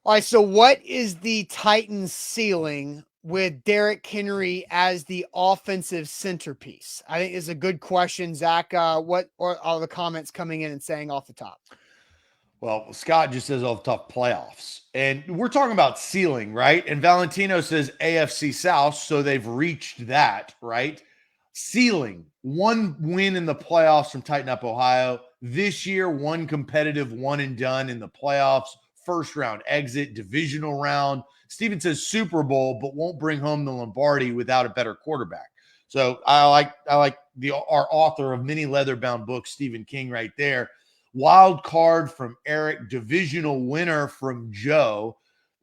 All right, so what is the Titans' ceiling with Derrick Henry as the offensive centerpiece? I think it's a good question, Zach. What are the comments coming in and saying off the top? Well, Scott just says off the top playoffs. And we're talking about ceiling, right? And Valentino says AFC South, so they've reached that, right? Ceiling, one win in the playoffs from Tighten Up Ohio. This year, one competitive one and done in the playoffs. First round exit, divisional round. Steven says Super Bowl, but won't bring home the Lombardi without a better quarterback. So I like our author of many leather-bound books, Stephen King, right there. Wild card from Eric, divisional winner from Joe,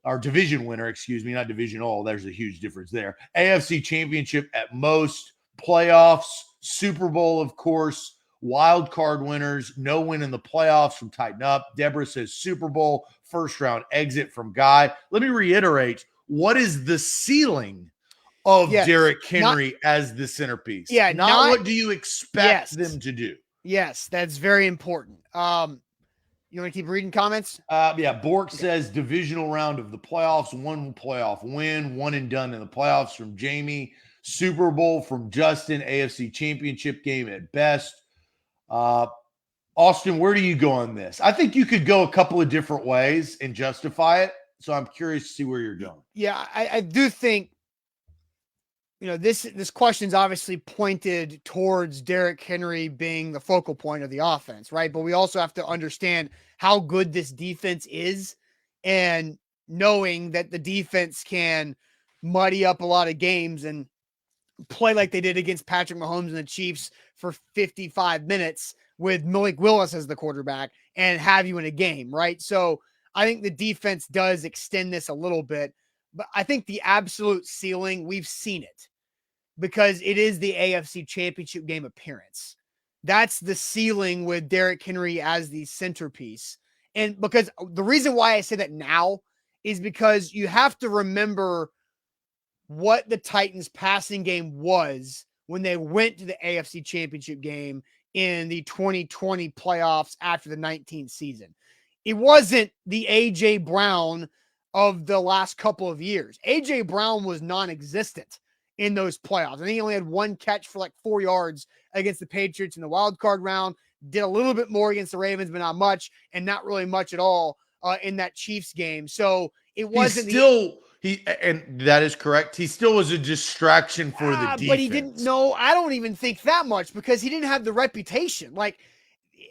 our division winner, excuse me, not divisional. There's a huge difference there. AFC Championship at most, playoffs, Super Bowl, of course, wild card winners, no win in the playoffs from Tighten Up. Deborah says Super Bowl, first round exit from Guy. Let me reiterate, what is the ceiling of Derrick Henry as the centerpiece? Yeah, not what do you expect them to do? Yes, that's very important. You want to keep reading comments? Yeah, Bork says divisional round of the playoffs, one playoff win, one and done in the playoffs from Jamie. Super Bowl from Justin, AFC Championship game at best. Austin, where do you go on this? I think you could go a couple of different ways and justify it. So I'm curious to see where you're going. Yeah, I do think, this question's obviously pointed towards Derrick Henry being the focal point of the offense, right? But we also have to understand how good this defense is, and knowing that the defense can muddy up a lot of games and play like they did against Patrick Mahomes and the Chiefs for 55 minutes with Malik Willis as the quarterback and have you in a game, right? So I think the defense does extend this a little bit, but I think the absolute ceiling, we've seen it because it is the AFC Championship game appearance. That's the ceiling with Derrick Henry as the centerpiece. And because the reason why I say that now is because you have to remember what the Titans passing game was when they went to the AFC Championship game in the 2020 playoffs after the 19th season. It wasn't the A.J. Brown of the last couple of years. A.J. Brown was non-existent in those playoffs. I think he only had one catch for like 4 yards against the Patriots in the wild card round. Did a little bit more against the Ravens, but not much, and not really much at all in that Chiefs game. So it wasn't and that is correct. He still was a distraction for the defense. But he didn't know. I don't even think that much because he didn't have the reputation. Like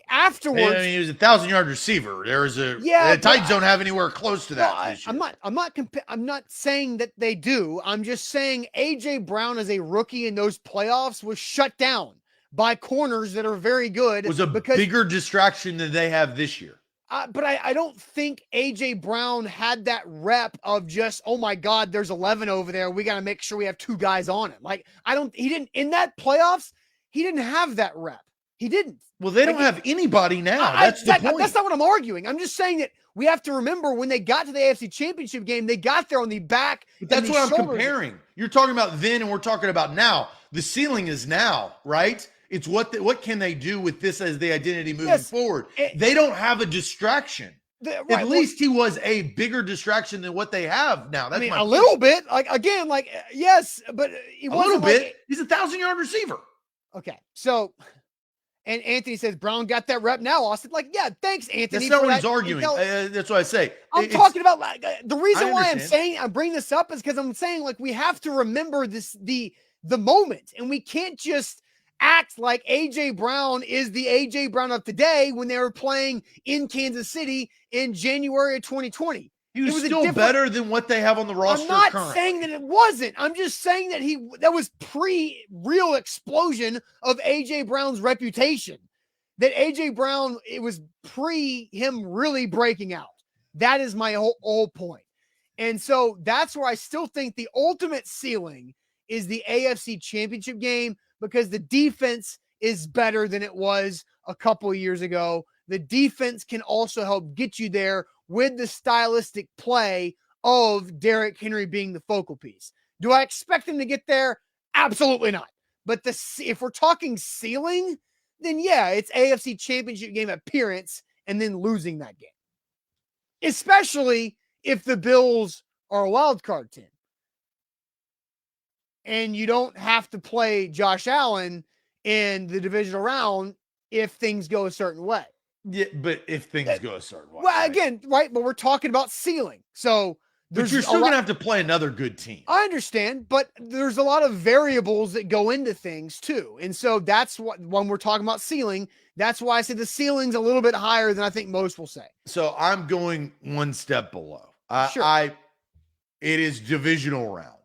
afterwards, he was a 1,000-yard receiver. The Titans don't have anywhere close to that. I'm not saying that they do. I'm just saying A.J. Brown as a rookie in those playoffs was shut down by corners that are very good. It was a bigger distraction than they have this year. But I don't think A.J. Brown had that rep of just, oh my God, there's 11 over there. We got to make sure we have two guys on him. He didn't, in that playoffs, he didn't have that rep. He didn't. Well, they don't have anybody now. That's the point. That's not what I'm arguing. I'm just saying that we have to remember when they got to the AFC Championship game, they got there on the back. But that's what I'm comparing. You're talking about then and we're talking about now. The ceiling is now, right? It's what can they do with this as the identity moving forward? They don't have a distraction. At least he was a bigger distraction than what they have now. That's a little bit. Yes, but he wasn't a little bit. He's a 1,000-yard receiver. Okay, so. And Anthony says, Brown got that rep now, Austin. Yeah, thanks, Anthony. That's not what he's arguing. That's what I say. I'm talking about the reason why I'm bringing this up is because I'm saying we have to remember the moment, and we can't just act like A.J. Brown is the A.J. Brown of today when they were playing in Kansas City in January of 2020. He was still better than what they have on the roster. I'm not saying that it wasn't. I'm just saying that that was pre-real explosion of A.J. Brown's reputation. That A.J. Brown, it was pre him really breaking out. That is my whole point. And so that's where I still think the ultimate ceiling is the AFC Championship game because the defense is better than it was a couple of years ago. The defense can also help get you there with the stylistic play of Derrick Henry being the focal piece. Do I expect him to get there? Absolutely not. But if we're talking ceiling, then yeah, it's AFC Championship game appearance and then losing that game. Especially if the Bills are a wild card team. And you don't have to play Josh Allen in the divisional round if things go a certain way. Yeah, but if things go a certain way. Well, right? again, right, but we're talking about ceiling. So but you're still going to have to play another good team. I understand, but there's a lot of variables that go into things too. And so that's what, when we're talking about ceiling, that's why I said the ceiling's a little bit higher than I think most will say. So I'm going one step below. Sure. It is divisional round.